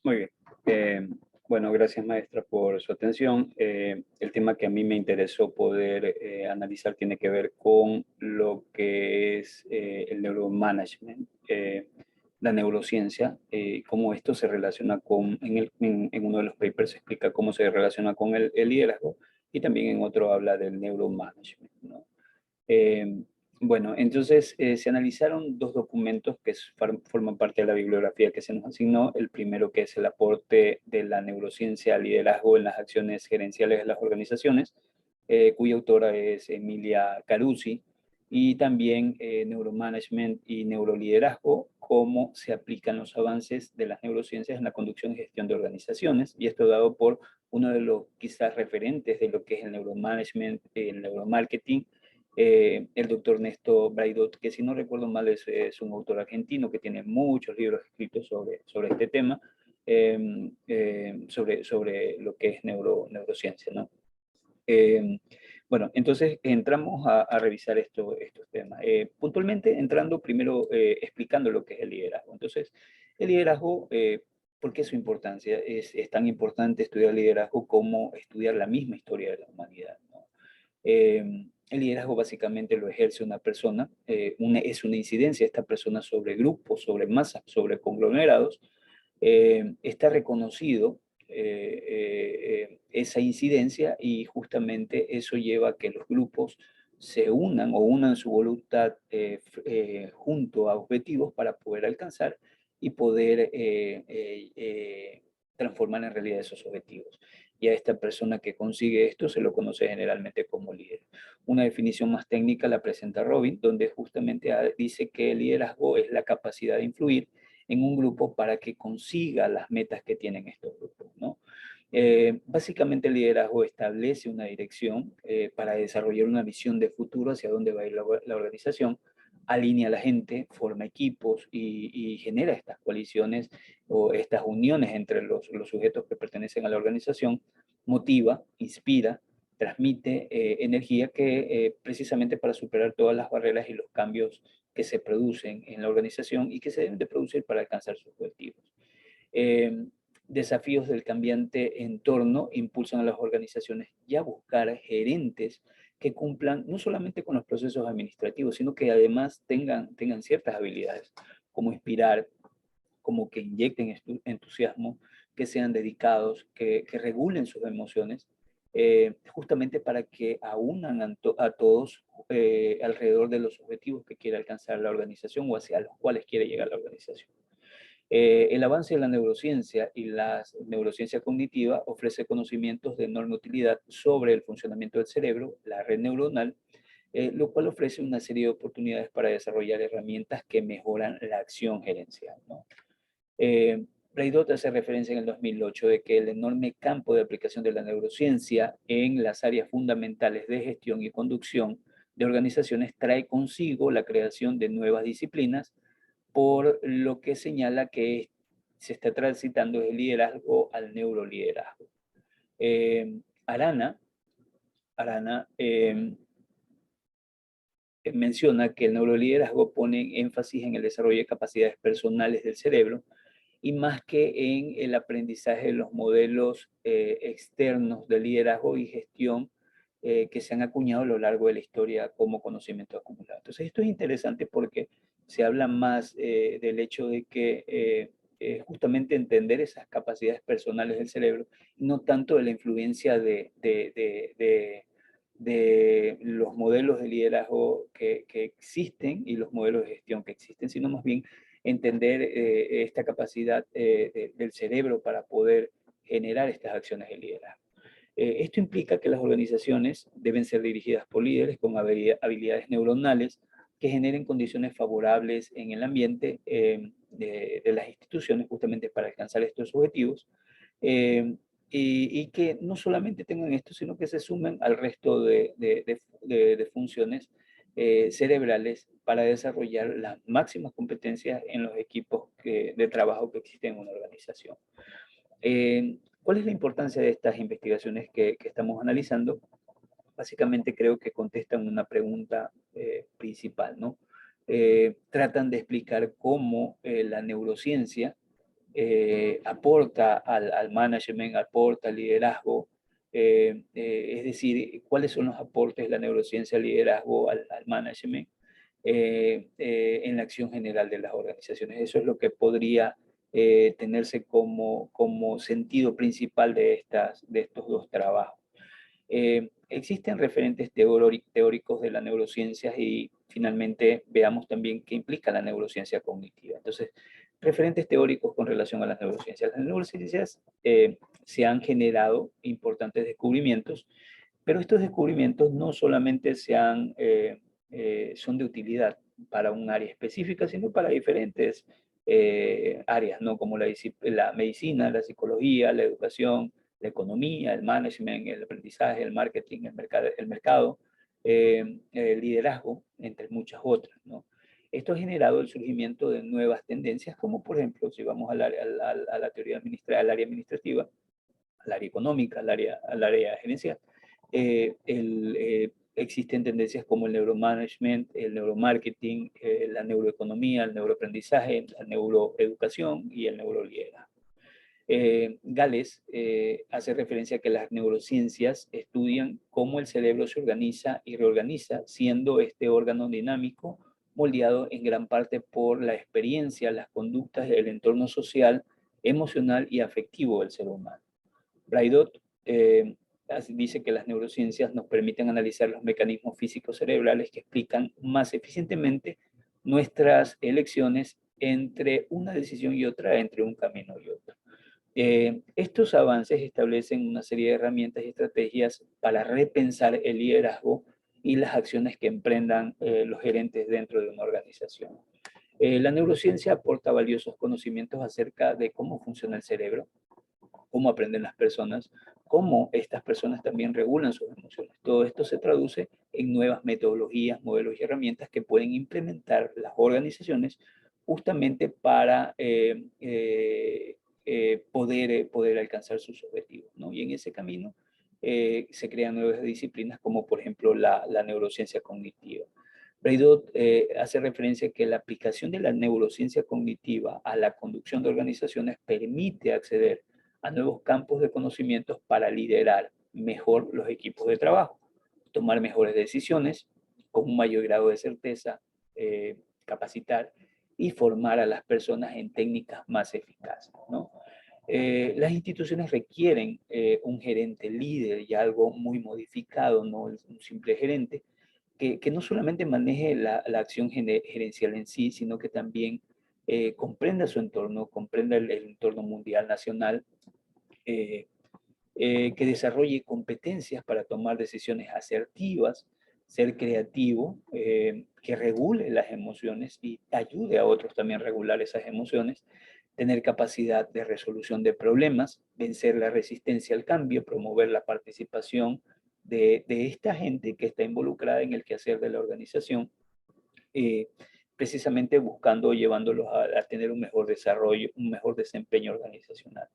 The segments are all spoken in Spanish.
Muy bien. Bueno, gracias maestra por su atención. El tema que a mí me interesó poder analizar tiene que ver con lo que es el neuromanagement, la neurociencia, cómo esto se relaciona con, en uno de los papers se explica cómo se relaciona con el liderazgo y también en otro habla del neuromanagement, ¿no? Eh, bueno, entonces se analizaron dos documentos que forman parte de la bibliografía que se nos asignó. El primero que es el aporte de la neurociencia al liderazgo en las acciones gerenciales de las organizaciones, cuya autora es Emilia Carusi, y también Neuromanagement y Neuroliderazgo, cómo se aplican los avances de las neurociencias en la conducción y gestión de organizaciones, y esto dado por uno de los quizás referentes de lo que es el neuromanagement, el neuromarketing, el doctor Néstor Braidot, que si no recuerdo mal es un autor argentino que tiene muchos libros escritos sobre este tema, sobre lo que es neurociencia, ¿no? Eh, bueno, entonces entramos a revisar estos temas. Puntualmente entrando primero explicando lo que es el liderazgo. Entonces, el liderazgo, ¿por qué su importancia? Es tan importante estudiar liderazgo como estudiar la misma historia de la humanidad, ¿no? El liderazgo básicamente lo ejerce una persona, es una incidencia de esta persona sobre grupos, sobre masas, sobre conglomerados. Está reconocido esa incidencia y justamente eso lleva a que los grupos se unan o unan su voluntad junto a objetivos para poder alcanzar y poder transformar en realidad esos objetivos. Y a esta persona que consigue esto se lo conoce generalmente como líder. Una definición más técnica la presenta Robin, donde justamente dice que el liderazgo es la capacidad de influir en un grupo para que consiga las metas que tienen estos grupos, ¿no? Básicamente el liderazgo establece una dirección para desarrollar una visión de futuro hacia dónde va a ir la organización, alinea a la gente, forma equipos y genera estas coaliciones o estas uniones entre los sujetos que pertenecen a la organización, motiva, inspira, transmite energía que precisamente para superar todas las barreras y los cambios que se producen en la organización y que se deben de producir para alcanzar sus objetivos. Eh, Desafíos del cambiante entorno impulsan a las organizaciones ya a buscar gerentes que cumplan no solamente con los procesos administrativos, sino que además tengan ciertas habilidades, como inspirar, como que inyecten entusiasmo, que sean dedicados, que regulen sus emociones, justamente para que aunan a todos alrededor de los objetivos que quiere alcanzar la organización o hacia los cuales quiere llegar la organización. El avance de la neurociencia y la neurociencia cognitiva ofrece conocimientos de enorme utilidad sobre el funcionamiento del cerebro, la red neuronal, lo cual ofrece una serie de oportunidades para desarrollar herramientas que mejoran la acción gerencial, ¿no? Braidot hace referencia en el 2008 de que el enorme campo de aplicación de la neurociencia en las áreas fundamentales de gestión y conducción de organizaciones trae consigo la creación de nuevas disciplinas, por lo que señala que se está transitando del liderazgo al neuroliderazgo. Eh, Arana, Arana menciona que el neuroliderazgo pone énfasis en el desarrollo de capacidades personales del cerebro y más que en el aprendizaje de los modelos externos de liderazgo y gestión que se han acuñado a lo largo de la historia como conocimiento acumulado. Entonces, esto es interesante porque se habla más del hecho de que justamente entender esas capacidades personales del cerebro, no tanto de la influencia de los modelos de liderazgo que existen y los modelos de gestión que existen, sino más bien entender esta capacidad del cerebro para poder generar estas acciones de liderazgo. Esto implica que las organizaciones deben ser dirigidas por líderes con habilidades neuronales que generen condiciones favorables en el ambiente de las instituciones justamente para alcanzar estos objetivos. Eh, y que no solamente tengan esto, sino que se sumen al resto de funciones cerebrales para desarrollar las máximas competencias en los equipos de trabajo que existen en una organización. ¿Cuál es la importancia de estas investigaciones que estamos analizando? Básicamente creo que contestan una pregunta principal, ¿no? Tratan de explicar cómo la neurociencia aporta al management, aporta al liderazgo, es decir, cuáles son los aportes de la neurociencia al liderazgo, al management, en la acción general de las organizaciones. Eso es lo que podría tenerse como sentido principal de estos dos trabajos. Existen referentes teóricos de la neurociencia y finalmente veamos también qué implica la neurociencia cognitiva. Entonces, referentes teóricos con relación a las neurociencias. Las neurociencias se han generado importantes descubrimientos, pero estos descubrimientos no solamente son de utilidad para un área específica, sino para diferentes áreas, ¿no? Como la medicina, la psicología, la educación, la economía, el management, el aprendizaje, el marketing, el mercado, el liderazgo, entre muchas otras, ¿no? Esto ha generado el surgimiento de nuevas tendencias, como por ejemplo, si vamos a la teoría al área administrativa, al área económica, al área gerencial, existen tendencias como el neuromanagement, el neuromarketing, la neuroeconomía, el neuroaprendizaje, la neuroeducación y el neuroliderazgo. Gales hace referencia a que las neurociencias estudian cómo el cerebro se organiza y reorganiza, siendo este órgano dinámico, moldeado en gran parte por la experiencia, las conductas, el entorno social, emocional y afectivo del ser humano. Braidot dice que las neurociencias nos permiten analizar los mecanismos físicos cerebrales que explican más eficientemente nuestras elecciones entre una decisión y otra, entre un camino y otro. Estos avances establecen una serie de herramientas y estrategias para repensar el liderazgo y las acciones que emprendan los gerentes dentro de una organización. La neurociencia aporta valiosos conocimientos acerca de cómo funciona el cerebro, cómo aprenden las personas, cómo estas personas también regulan sus emociones. Todo esto se traduce en nuevas metodologías, modelos y herramientas que pueden implementar las organizaciones justamente para poder alcanzar sus objetivos, ¿no? Y en ese camino se crean nuevas disciplinas como por ejemplo la neurociencia cognitiva. Braidot hace referencia a que la aplicación de la neurociencia cognitiva a la conducción de organizaciones permite acceder a nuevos campos de conocimientos para liderar mejor los equipos de trabajo, tomar mejores decisiones con un mayor grado de certeza, capacitar y formar a las personas en técnicas más eficaces, ¿no? Las instituciones requieren un gerente líder y algo muy modificado, no un simple gerente, que no solamente maneje la acción gerencial en sí, sino que también comprenda su entorno, comprenda el entorno mundial, nacional, eh, que desarrolle competencias para tomar decisiones asertivas, ser creativo, que regule las emociones y ayude a otros también a regular esas emociones, tener capacidad de resolución de problemas, vencer la resistencia al cambio, promover la participación de esta gente que está involucrada en el quehacer de la organización, eh, precisamente buscando o llevándolos a tener un mejor desarrollo, un mejor desempeño organizacional.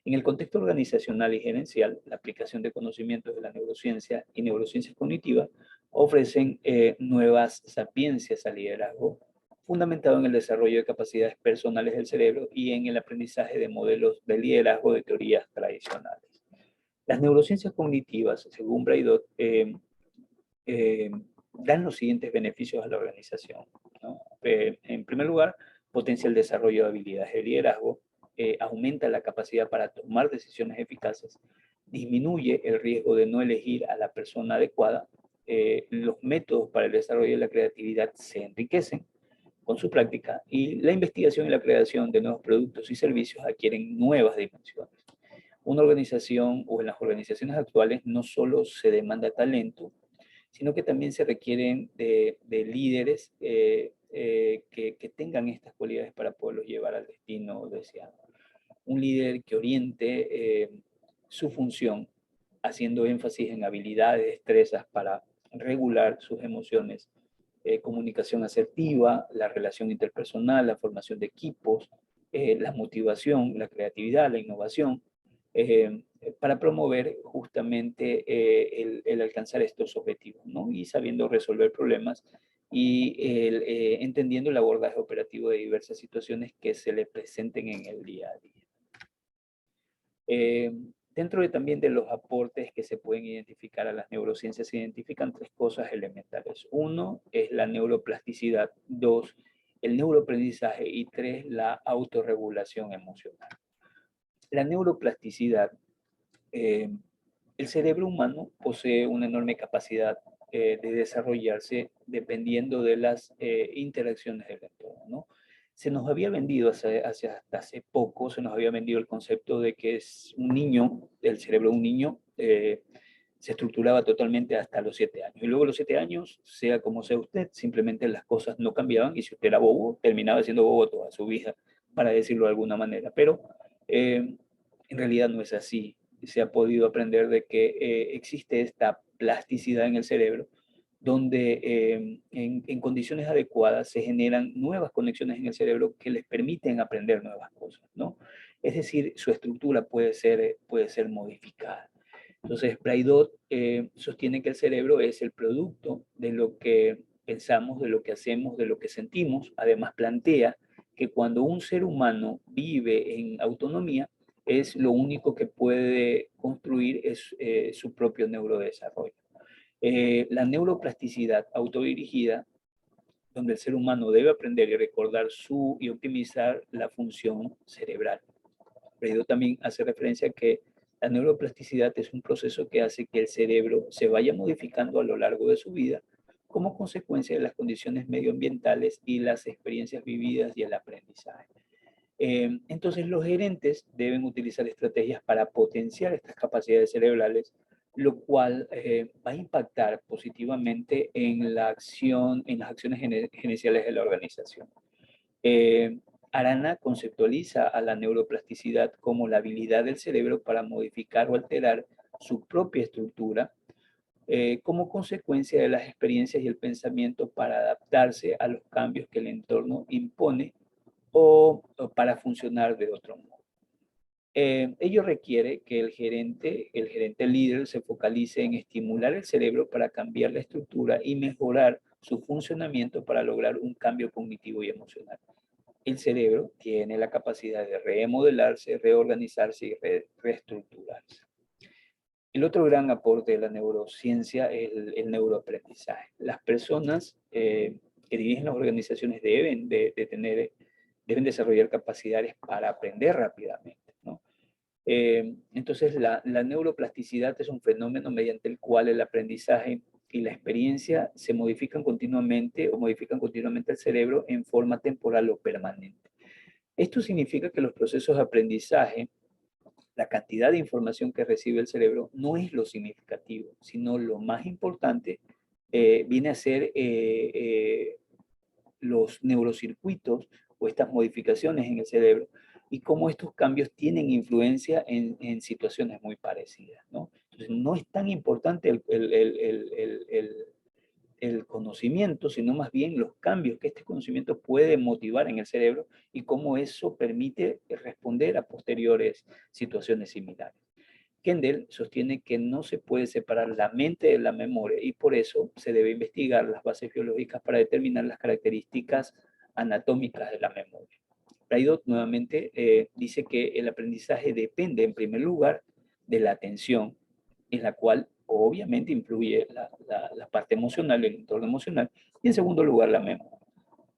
En el contexto organizacional y gerencial, la aplicación de conocimientos de la neurociencia y neurociencia cognitiva ofrecen nuevas sapiencias al liderazgo, fundamentado en el desarrollo de capacidades personales del cerebro y en el aprendizaje de modelos de liderazgo de teorías tradicionales. Las neurociencias cognitivas, según Braidot, eh, dan los siguientes beneficios a la organización, ¿no? En primer lugar, potencia el desarrollo de habilidades de liderazgo, aumenta la capacidad para tomar decisiones eficaces, disminuye el riesgo de no elegir a la persona adecuada, los métodos para el desarrollo de la creatividad se enriquecen con su práctica y la investigación y la creación de nuevos productos y servicios adquieren nuevas dimensiones. Una organización o en las organizaciones actuales no solo se demanda talento, sino que también se requieren de líderes que tengan estas cualidades para poderlos llevar al destino deseado. Un líder que oriente su función, haciendo énfasis en habilidades, destrezas para regular sus emociones, comunicación asertiva, la relación interpersonal, la formación de equipos, la motivación, la creatividad, la innovación, para promover justamente el alcanzar estos objetivos, ¿no? Y sabiendo resolver problemas y entendiendo el abordaje operativo de diversas situaciones que se le presenten en el día a día. Dentro también de los aportes que se pueden identificar a las neurociencias, se identifican tres cosas elementales. Uno es la neuroplasticidad, dos, el neuroaprendizaje y tres, la autorregulación emocional. La neuroplasticidad, el cerebro humano posee una enorme capacidad de desarrollarse dependiendo de las interacciones del entorno, ¿no? Se nos había vendido hasta hace poco, se nos había vendido el concepto de que es un niño, el cerebro de un niño se estructuraba totalmente hasta los 7 años. Y luego los 7 años, sea como sea usted, simplemente las cosas no cambiaban y si usted era bobo, terminaba siendo bobo toda su vida, para decirlo de alguna manera. Pero en realidad no es así. Se ha podido aprender de que existe esta plasticidad en el cerebro donde en condiciones adecuadas se generan nuevas conexiones en el cerebro que les permiten aprender nuevas cosas, ¿no? Es decir, su estructura puede ser modificada. Entonces, Braidot sostiene que el cerebro es el producto de lo que pensamos, de lo que hacemos, de lo que sentimos. Además, plantea que cuando un ser humano vive en autonomía, es lo único que puede construir es su propio neurodesarrollo. La neuroplasticidad autodirigida, donde el ser humano debe aprender y recordar y optimizar la función cerebral. Pero también hace referencia a que la neuroplasticidad es un proceso que hace que el cerebro se vaya modificando a lo largo de su vida como consecuencia de las condiciones medioambientales y las experiencias vividas y el aprendizaje. Entonces los gerentes deben utilizar estrategias para potenciar estas capacidades cerebrales, lo cual va a impactar positivamente en la acción, en las acciones gerenciales de la organización. Eh, Arana conceptualiza a la neuroplasticidad como la habilidad del cerebro para modificar o alterar su propia estructura como consecuencia de las experiencias y el pensamiento para adaptarse a los cambios que el entorno impone o para funcionar de otro modo. Ello requiere que el gerente líder se focalice en estimular el cerebro para cambiar la estructura y mejorar su funcionamiento para lograr un cambio cognitivo y emocional. El cerebro tiene la capacidad de remodelarse, reorganizarse y reestructurarse. El otro gran aporte de la neurociencia es el neuroaprendizaje. Las personas que dirigen las organizaciones deben desarrollar capacidades para aprender rápidamente, ¿no? Entonces, la neuroplasticidad es un fenómeno mediante el cual el aprendizaje y la experiencia se modifican continuamente o modifican continuamente el cerebro en forma temporal o permanente. Esto significa que los procesos de aprendizaje, la cantidad de información que recibe el cerebro no es lo significativo, sino lo más importante viene a ser los neurocircuitos o estas modificaciones en el cerebro y cómo estos cambios tienen influencia en situaciones muy parecidas, ¿no? Entonces, no es tan importante el conocimiento, sino más bien los cambios que este conocimiento puede motivar en el cerebro y cómo eso permite responder a posteriores situaciones similares. Kendall sostiene que no se puede separar la mente de la memoria y por eso se debe investigar las bases biológicas para determinar las características anatómicas de la memoria. Braidot nuevamente dice que el aprendizaje depende en primer lugar de la atención, en la cual obviamente influye la parte emocional, el entorno emocional, y en segundo lugar la memoria.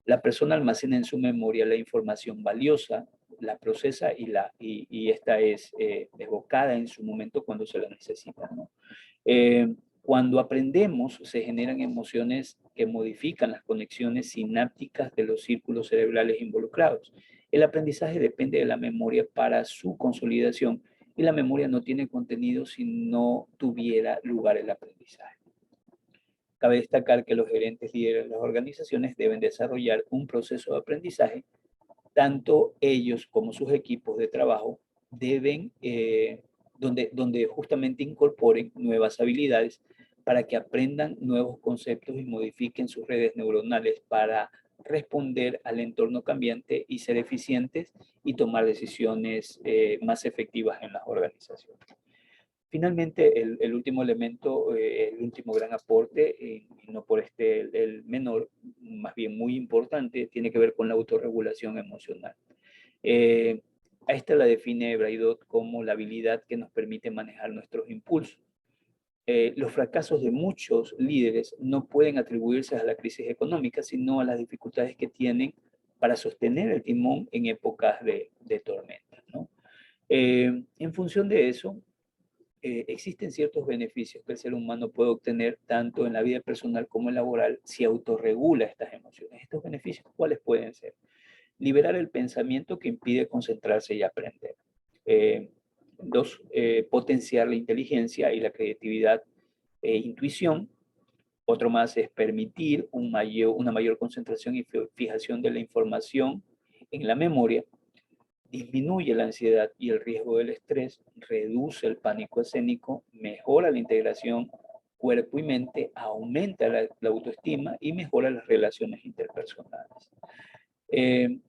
La persona almacena en su memoria la información valiosa, la procesa y esta es evocada en su momento cuando se la necesita, ¿no? Cuando aprendemos, se generan emociones que modifican las conexiones sinápticas de los círculos cerebrales involucrados. El aprendizaje depende de la memoria para su consolidación y la memoria no tiene contenido si no tuviera lugar el aprendizaje. Cabe destacar que los gerentes líderes de las organizaciones deben desarrollar un proceso de aprendizaje. Tanto ellos como sus equipos de trabajo deben, donde justamente incorporen nuevas habilidades para que aprendan nuevos conceptos y modifiquen sus redes neuronales para responder al entorno cambiante y ser eficientes y tomar decisiones más efectivas en las organizaciones. Finalmente, el último elemento, el último gran aporte, y no por este el menor, más bien muy importante, tiene que ver con la autorregulación emocional. Eh, a esta la define Braidot como la habilidad que nos permite manejar nuestros impulsos. Los fracasos de muchos líderes no pueden atribuirse a la crisis económica, sino a las dificultades que tienen para sostener el timón en épocas de tormenta, ¿no? En función de eso, existen ciertos beneficios que el ser humano puede obtener tanto en la vida personal como en laboral si autorregula estas emociones. ¿Estos beneficios cuáles pueden ser? Liberar el pensamiento que impide concentrarse y aprender. Eh, Dos, potenciar la inteligencia y la creatividad e intuición. Otro más es permitir una mayor concentración y fijación de la información en la memoria. Disminuye la ansiedad y el riesgo del estrés, reduce el pánico escénico, mejora la integración cuerpo y mente, aumenta la autoestima y mejora las relaciones interpersonales.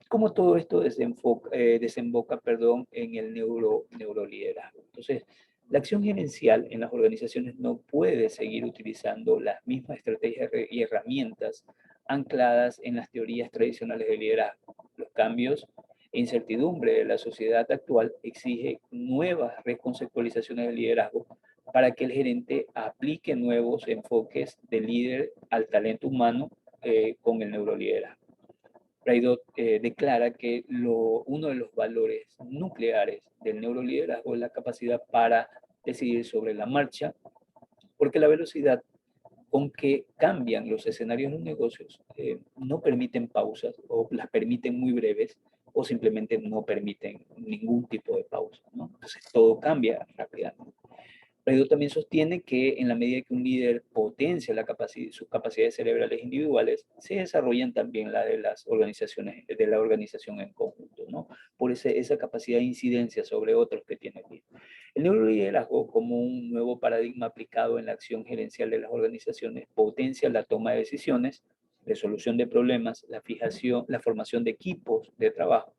Cómo todo esto desemboca, en el neuroliderazgo. Entonces, la acción gerencial en las organizaciones no puede seguir utilizando las mismas estrategias y herramientas ancladas en las teorías tradicionales de liderazgo. Los cambios e incertidumbre de la sociedad actual exige nuevas reconceptualizaciones del liderazgo para que el gerente aplique nuevos enfoques de líder al talento humano con el neuroliderazgo. Braidot declara que uno de los valores nucleares del neuroliderazgo es la capacidad para decidir sobre la marcha, porque la velocidad con que cambian los escenarios de los negocios no permiten pausas o las permiten muy breves o simplemente no permiten ningún tipo de pausa, ¿no? Entonces todo cambia rápidamente. Pero también sostiene que en la medida que un líder potencia sus capacidades cerebrales individuales, se desarrollan también la de las organizaciones, de la organización en conjunto, ¿no? Por esa capacidad de incidencia sobre otros que tiene el líder. El neuroliderazgo, como un nuevo paradigma aplicado en la acción gerencial de las organizaciones, potencia la toma de decisiones, resolución de problemas, la fijación, la formación de equipos de trabajo,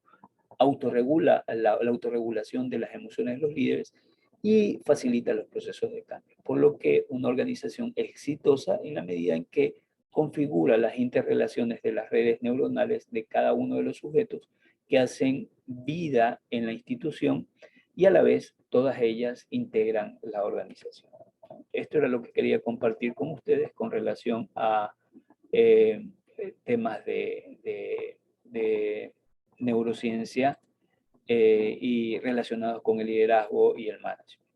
autorregula la autorregulación de las emociones de los líderes y facilita los procesos de cambio. Por lo que una organización es exitosa en la medida en que configura las interrelaciones de las redes neuronales de cada uno de los sujetos que hacen vida en la institución y a la vez todas ellas integran la organización. Esto era lo que quería compartir con ustedes con relación a eh, temas de neurociencia y relacionados con el liderazgo y el management.